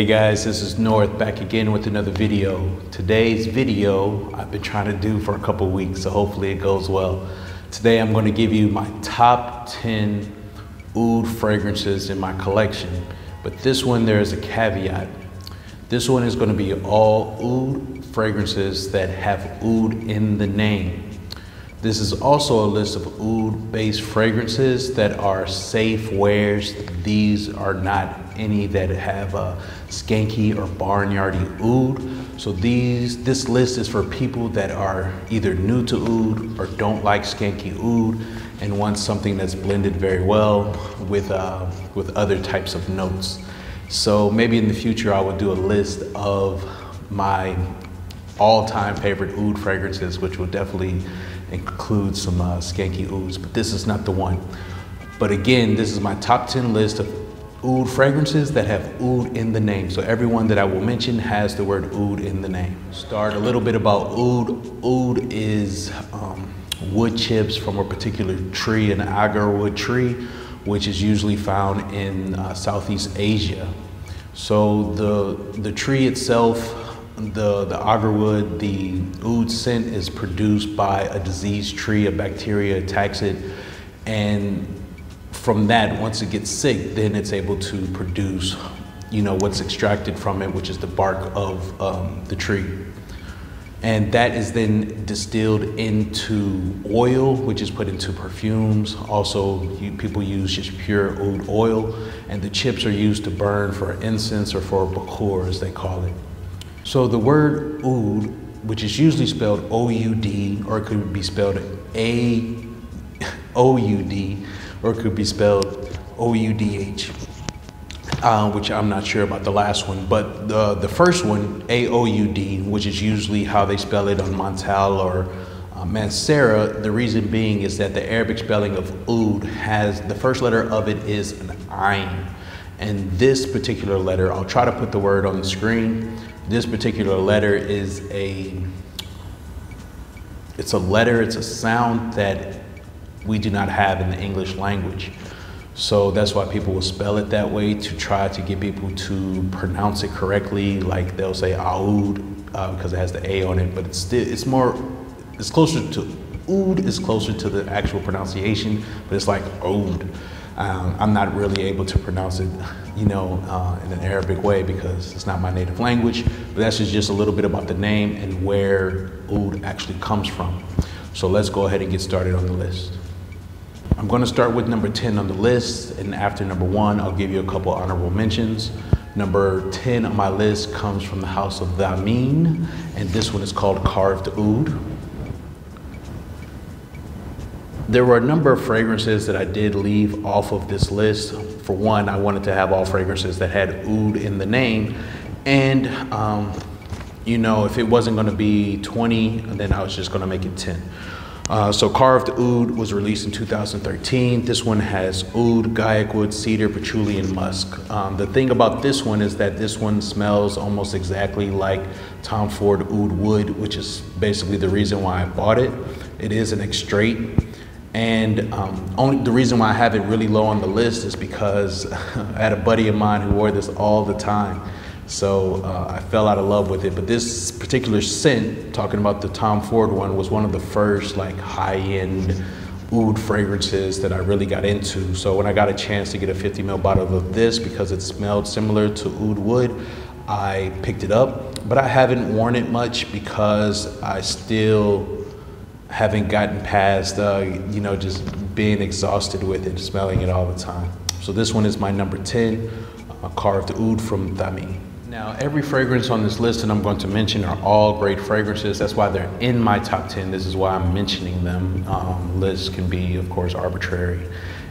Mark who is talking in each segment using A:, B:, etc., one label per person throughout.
A: Hey guys, this is North back again with another video. Today's video I've been trying to do for a couple weeks, so hopefully it goes well. Today I'm going to give you my top 10 oud fragrances in my collection, but this one there is a caveat. This one is going to be all oud fragrances that have oud in the name. This is also a list of oud based fragrances that are safe wears. These are not any that have a skanky or barnyardy oud. So this list is for people that are either new to oud or don't like skanky oud and want something that's blended very well with other types of notes. So maybe in the future I will do a list of my all-time favorite oud fragrances, which will definitely include some skanky ouds, but this is not the one. But again, this is my top 10 list of oud fragrances that have oud in the name. So everyone that I will mention has the word oud in the name. Start a little bit about oud. Oud is wood chips from a particular tree, an Agarwood tree, which is usually found in Southeast Asia. So the tree itself, the agarwood, the oud scent is produced by a diseased tree. A bacteria attacks it, and from that, once it gets sick, then it's able to produce, what's extracted from it, which is the bark of the tree. And that is then distilled into oil, which is put into perfumes. Also, people use just pure oud oil, and the chips are used to burn for incense or for bakur, as they call it. So the word oud, which is usually spelled O-U-D, or it could be spelled A-O-U-D, or it could be spelled O-U-D-H, which I'm not sure about the last one. But the first one, A-O-U-D, which is usually how they spell it on Montal or Mansera, the reason being is that the Arabic spelling of oud has, the first letter of it is an ayn. And this particular letter, I'll try to put the word on the screen. This particular letter is it's a sound that we do not have in the English language. So that's why people will spell it that way, to try to get people to pronounce it correctly. Like they'll say oud because it has the A on it, but it's closer to oud is closer to the actual pronunciation, but it's like oud. I'm not really able to pronounce it, in an Arabic way because it's not my native language, but that's just a little bit about the name and where oud actually comes from. So let's go ahead and get started on the list. I'm going to start with number 10 on the list, and after number 1, I'll give you a couple honorable mentions. Number 10 on my list comes from the house of Thameen, and this one is called Carved Oud. There were a number of fragrances that I did leave off of this list. For one, I wanted to have all fragrances that had oud in the name. And, if it wasn't going to be 20, then I was just going to make it 10. So Carved Oud was released in 2013. This one has oud, Guaiac, Cedar, Patchouli, and Musk. The thing about this one is that this one smells almost exactly like Tom Ford Oud Wood, which is basically the reason why I bought it. It is an extrait. And only the reason why I have it really low on the list is because I had a buddy of mine who wore this all the time. So I fell out of love with it. But this particular scent, talking about the Tom Ford one, was one of the first like high-end oud fragrances that I really got into. So when I got a chance to get a 50 ml bottle of this because it smelled similar to oud wood, I picked it up. But I haven't worn it much because I still haven't gotten past, just being exhausted with it, smelling it all the time. So this one is my number 10, Carved Oud from Thameen. Now, every fragrance on this list that I'm going to mention are all great fragrances. That's why they're in my top 10. This is why I'm mentioning them. Lists can be, of course, arbitrary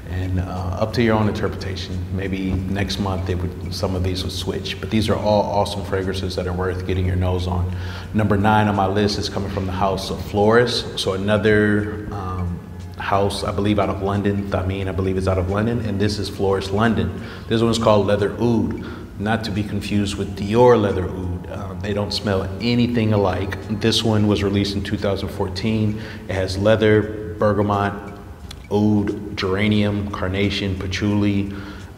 A: and up to your own interpretation. Maybe next month some of these would switch, but these are all awesome fragrances that are worth getting your nose on. Number 9 on my list is coming from the house of Floris. So another house, I believe out of London. Thameen, I believe, is out of London, and this is Floris London. This one's called Leather Oud, not to be confused with Dior Leather Oud. They don't smell anything alike. This one was released in 2014. It has leather, bergamot, oud, geranium, carnation, patchouli,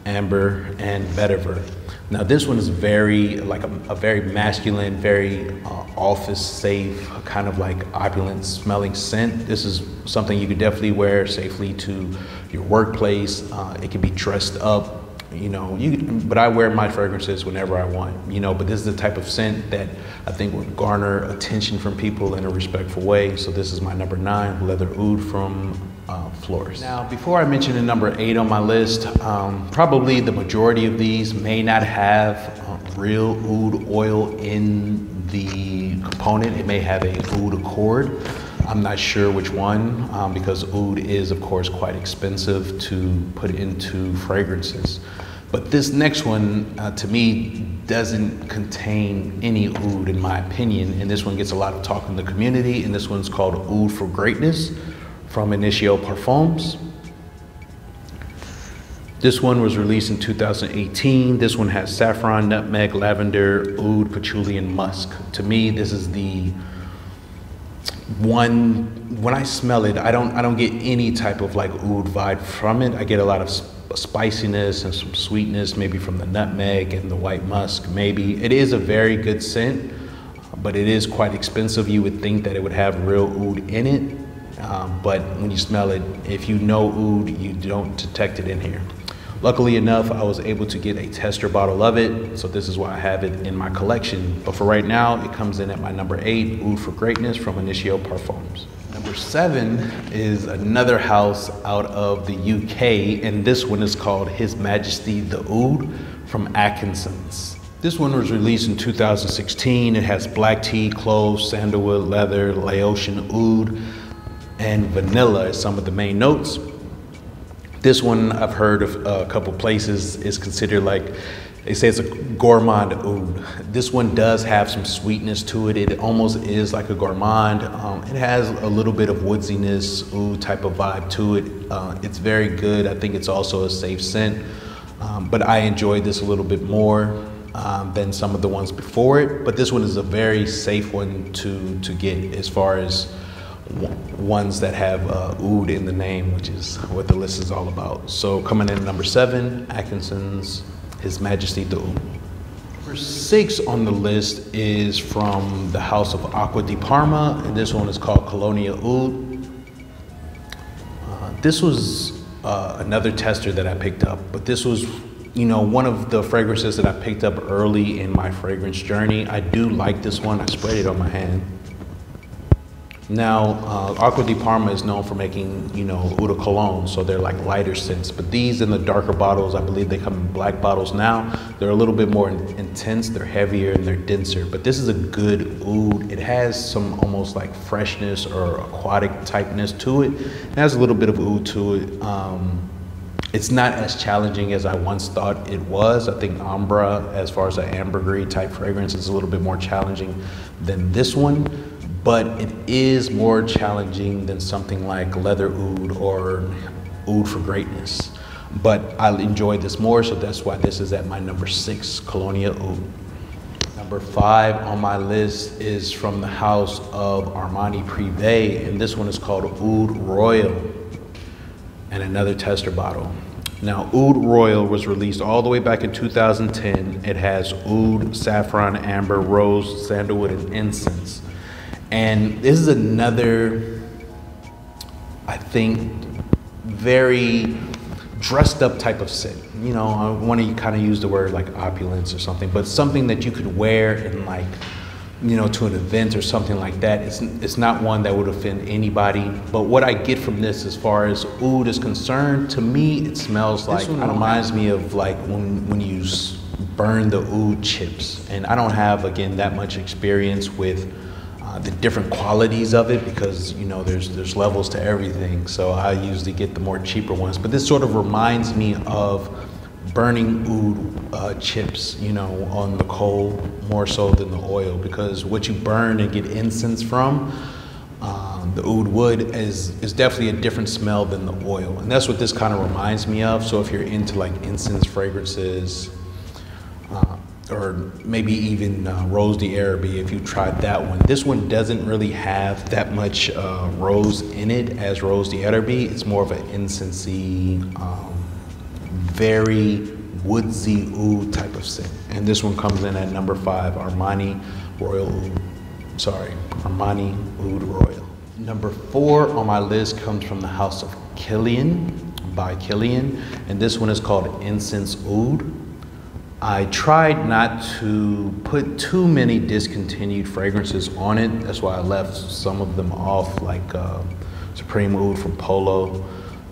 A: Amber, and Vetiver. Now this one is very, like a very masculine, very office safe, kind of like opulent smelling scent. This is something you could definitely wear safely to your workplace. It can be dressed up, you know, but I wear my fragrances whenever I want, you know, but this is the type of scent that I think would garner attention from people in a respectful way. So this is my number 9, Leather Oud from Floris. Now, before I mention the number 8 on my list, probably the majority of these may not have real oud oil in the component. It may have a oud accord. I'm not sure which one, because oud is, of course, quite expensive to put into fragrances. But this next one, to me, doesn't contain any oud, in my opinion. And this one gets a lot of talk in the community. And this one's called Oud for Greatness from Initio Parfums. This one was released in 2018. This one has saffron, nutmeg, lavender, oud, patchouli, and musk. To me, this is the one, when I smell it, I don't get any type of like oud vibe from it. I get a lot of spiciness and some sweetness, maybe from the nutmeg and the white musk, maybe. It is a very good scent, but it is quite expensive. You would think that it would have real oud in it. But when you smell it, if you know oud, you don't detect it in here. Luckily enough, I was able to get a tester bottle of it, so this is why I have it in my collection. But for right now, it comes in at my number 8, Oud for Greatness from Initio Parfums. Number 7 is another house out of the UK, and this one is called His Majesty the Oud from Atkinsons. This one was released in 2016. It has black tea, cloves, sandalwood, leather, Laotian oud, and vanilla as some of the main notes. This one I've heard of a couple places is considered like, they say it's a gourmand oud. This one does have some sweetness to it. It almost is like a gourmand. It has a little bit of woodsiness, oud type of vibe to it. It's very good. I think it's also a safe scent, but I enjoyed this a little bit more than some of the ones before it. But this one is a very safe one to get as far as ones that have oud in the name, which is what the list is all about. So coming in at number 7, Atkinsons, His Majesty the Oud. Number 6 on the list is from the house of Acqua di Parma, and this one is called Colonia Oud. This was another tester that I picked up, but this was, you know, one of the fragrances that I picked up early in my fragrance journey. I do like this one. I sprayed it on my hand. Now, Acqua di Parma is known for making, you know, eau de cologne, so they're like lighter scents. But these in the darker bottles, I believe they come in black bottles now. They're a little bit more intense, they're heavier, and they're denser. But this is a good oud. It has some almost like freshness or aquatic typeness to it. It has a little bit of oud to it. It's not as challenging as I once thought it was. I think Ambra, as far as an ambergris type fragrance, is a little bit more challenging than this one. But it is more challenging than something like Leather Oud or Oud for Greatness. But I enjoyed this more, so that's why this is at my number 6, Colonia Oud. Number 5 on my list is from the house of Armani Privé, and this one is called Oud Royal, and another tester bottle. Now, Oud Royal was released all the way back in 2010. It has oud, saffron, amber, rose, sandalwood, and incense. And this is another, I think, very dressed up type of scent. You know, I want to kind of use the word like opulence or something, but something that you could wear in like, you know, to an event or something like that. It's not one that would offend anybody. But what I get from this as far as oud is concerned, to me, it smells like, it reminds me of like when you burn the oud chips. And I don't have, again, that much experience with the different qualities of it, because, you know, there's levels to everything. So I usually get the more cheaper ones. But this sort of reminds me of burning oud chips, you know, on the coal more so than the oil, because what you burn and get incense from, the oud wood is definitely a different smell than the oil. And that's what this kind of reminds me of. So if you're into like incense fragrances, or maybe even Rose d'Araby, if you tried that one. This one doesn't really have that much rose in it as Rose d'Araby. It's more of an incensey, very woodsy oud type of scent. And this one comes in at number 5, Armani Oud Royal. Number 4 on my list comes from the house of Kilian, by Kilian, and this one is called Incense Oud. I tried not to put too many discontinued fragrances on it. That's why I left some of them off, like Supreme Oud from Polo.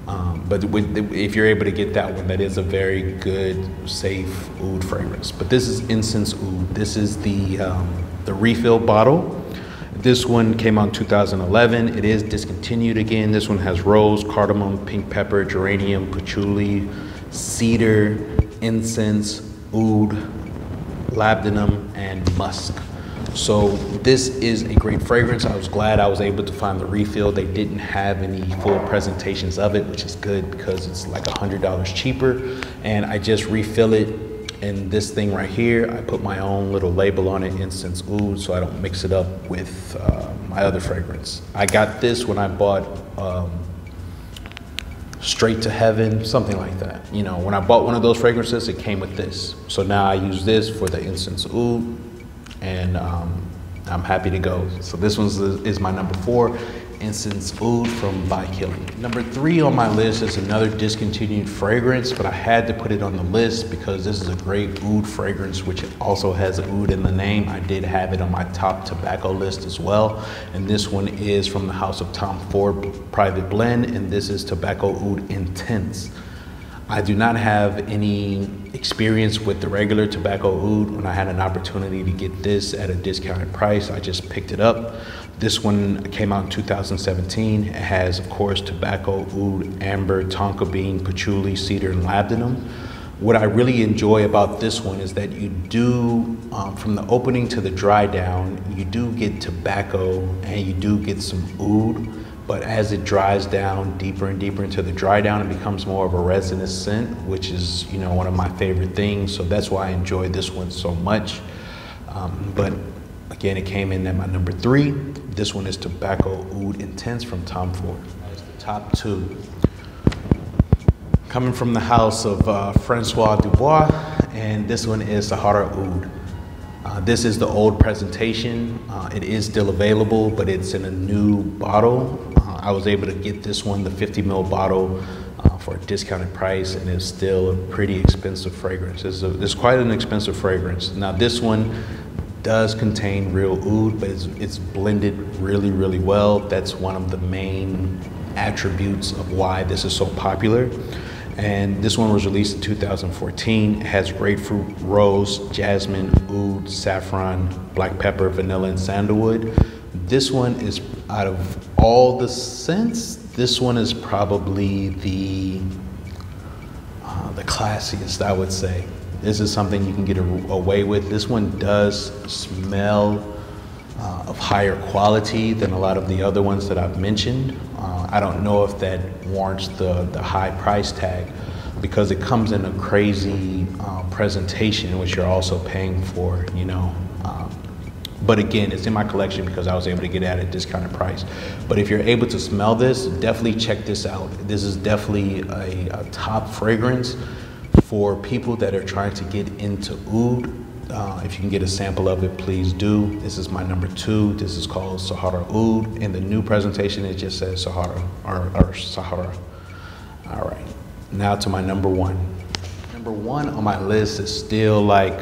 A: But if you're able to get that one, that is a very good, safe oud fragrance. But this is Incense Oud. This is the refill bottle. This one came out in 2011. It is discontinued again. This one has rose, cardamom, pink pepper, geranium, patchouli, cedar, incense, oud, labdanum, and musk. So this is a great fragrance. I was glad I was able to find the refill. They didn't have any full presentations of it, which is good because it's like $100 cheaper. And I just refill it in this thing right here. I put my own little label on it, Incense Oud, so I don't mix it up with my other fragrance. I got this when I bought Straight to Heaven, something like that. You know, when I bought one of those fragrances, it came with this. So now I use this for the Incense Oud, and I'm happy to go. So this one is my number 4, Incense Oud from by Kilian. Number 3 on my list is another discontinued fragrance, but I had to put it on the list because this is a great oud fragrance, which also has oud in the name. I did have it on my top tobacco list as well. And this one is from the house of Tom Ford Private Blend, and this is Tobacco Oud Intense. I do not have any experience with the regular tobacco oud. When I had an opportunity to get this at a discounted price, I just picked it up. This one came out in 2017. It has, of course, tobacco, oud, amber, tonka bean, patchouli, cedar, and labdanum. What I really enjoy about this one is that you do, from the opening to the dry down, you do get tobacco and you do get some oud. But as it dries down deeper and deeper into the dry down, it becomes more of a resinous scent, which is, you know, one of my favorite things. So that's why I enjoy this one so much. But again, it came in at my number 3. This one is Tobacco Oud Intense from Tom Ford. That's the top 2. Coming from the house of Francois Dubois, and this one is Sahara Oud. This is the old presentation. It is still available, but it's in a new bottle. I was able to get this one, the 50 ml bottle, for a discounted price, and it's still a pretty expensive fragrance. It's quite an expensive fragrance. Now this one does contain real oud, but it's blended really, really well. That's one of the main attributes of why this is so popular. And this one was released in 2014. It has grapefruit, rose, jasmine, oud, saffron, black pepper, vanilla, and sandalwood. This one is, out of all the scents, this one is probably the classiest, I would say. This is something you can get away with. This one does smell of higher quality than a lot of the other ones that I've mentioned. I don't know if that warrants the high price tag, because it comes in a crazy presentation, which you're also paying for, you know. But again, it's in my collection because I was able to get it at a discounted price. But if you're able to smell this, definitely check this out. This is definitely a top fragrance for people that are trying to get into oud. If you can get a sample of it, please do. This is my number 2. This is called Sahara Oud. In the new presentation, it just says Sahara, or Sahara. All right, now to my number 1. Number 1 on my list is still like,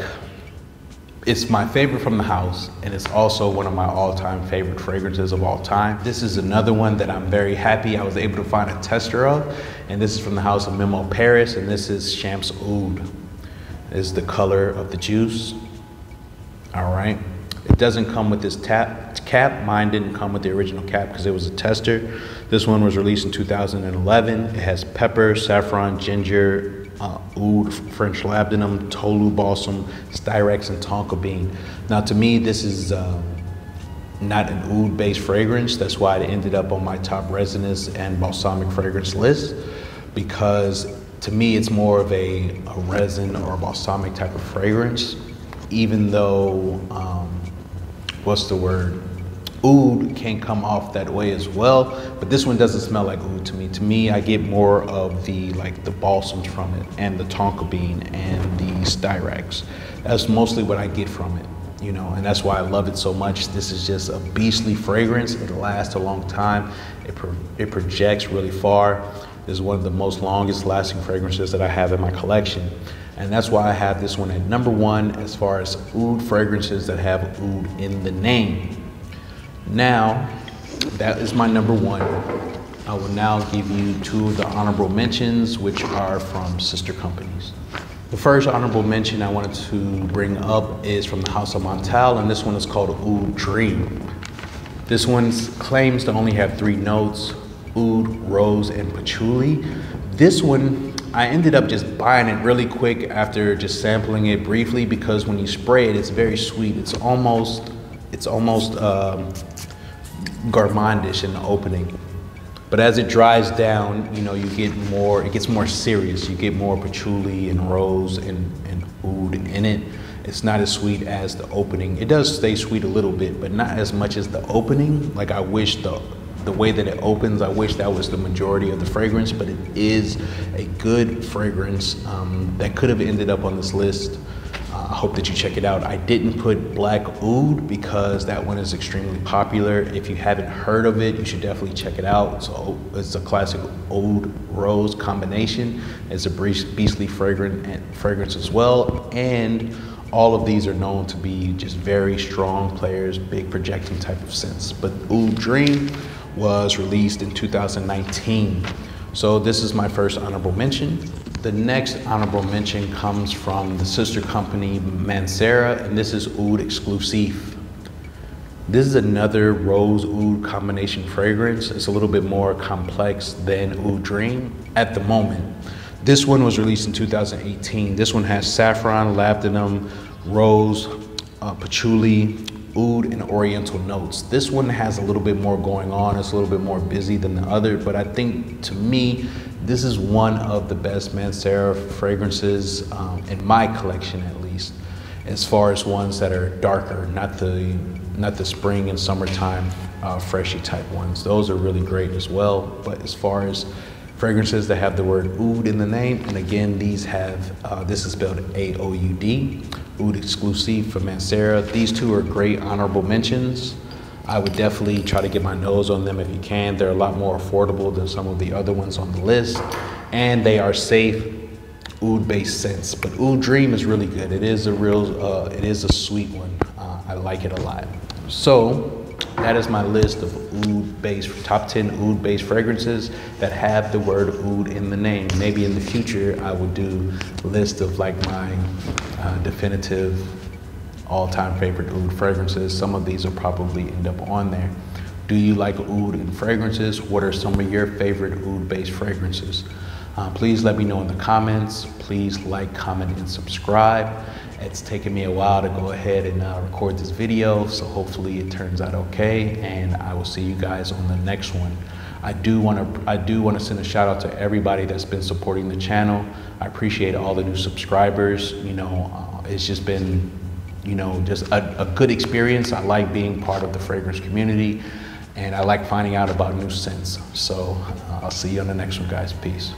A: it's my favorite from the house, and it's also one of my all-time favorite fragrances of all time. This is another one that I'm very happy I was able to find a tester of, and this is from the house of Memo Paris, and this is Champs Oud. Is the color of the juice. All right. It doesn't come with this cap. Mine didn't come with the original cap because it was a tester. This one was released in 2011. It has pepper, saffron, ginger, oud, French labdanum, tolu balsam, styrex, and tonka bean. Now to me, this is not an oud-based fragrance. That's why it ended up on my top resinous and balsamic fragrance list, because to me, it's more of a resin or a balsamic type of fragrance, even though, what's the word? Oud can come off that way as well, but this one doesn't smell like oud to me. To me, I get more of the balsams from it, and the tonka bean and the styrax. That's mostly what I get from it, you know, and that's why I love it so much. This is just a beastly fragrance. It lasts a long time. It projects really far. This is one of the most longest lasting fragrances that I have in my collection. And that's why I have this one at number 1 as far as oud fragrances that have oud in the name. Now, that is my number 1. I will now give you 2 of the honorable mentions, which are from sister companies. The first honorable mention I wanted to bring up is from the House of Montal, and this one is called Oud Dream. This one claims to only have 3 notes, oud, rose, and patchouli. This one, I ended up just buying it really quick after just sampling it briefly, because when you spray it, it's very sweet. It's almost gourmandish in the opening. But as it dries down, you know, you get more, it gets more serious. You get more patchouli and rose and oud in it. It's not as sweet as the opening. It does stay sweet a little bit, but not as much as the opening. Like, I wish the way that it opens, I wish that was the majority of the fragrance, but it is a good fragrance that could have ended up on this list. I hope that you check it out. I didn't put Black Oud because that one is extremely popular. If you haven't heard of it, you should definitely check it out. So it's a classic oud rose combination. It's a beastly fragrance as well. And all of these are known to be just very strong players, big projecting type of scents. But Oud Dream was released in 2019. So this is my first honorable mention. The next honorable mention comes from the sister company Mansera, and this is Oud Exclusive. This is another rose oud combination fragrance. It's a little bit more complex than Oud Dream at the moment. This one was released in 2018. This one has saffron, labdanum, rose, patchouli, oud, and oriental notes. This one has a little bit more going on. It's a little bit more busy than the other, but I think, to me, this is one of the best Mansera fragrances in my collection, at least, as far as ones that are darker, not the spring and summertime freshy type ones. Those are really great as well. But as far as fragrances that have the word oud in the name, and again, these have, this is spelled A-O-U-D, Oud Exclusive from Mansera. These 2 are great honorable mentions. I would definitely try to get my nose on them if you can. They're a lot more affordable than some of the other ones on the list, and they are safe oud-based scents. But Oud Dream is really good. It is a sweet one. I like it a lot. So that is my list of oud-based, top 10 oud-based fragrances that have the word oud in the name. Maybe in the future I would do a list of like my definitive all-time favorite oud fragrances. Some of these will probably end up on there. Do you like oud in fragrances? What are some of your favorite oud-based fragrances? Please let me know in the comments. Please like, comment, and subscribe. It's taken me a while to go ahead and record this video, so hopefully it turns out okay, and I will see you guys on the next one. I do want to send a shout out to everybody that's been supporting the channel. I appreciate all the new subscribers. You know, it's just been, you know, just a good experience. I like being part of the fragrance community, and I like finding out about new scents. So I'll see you on the next one, guys. Peace.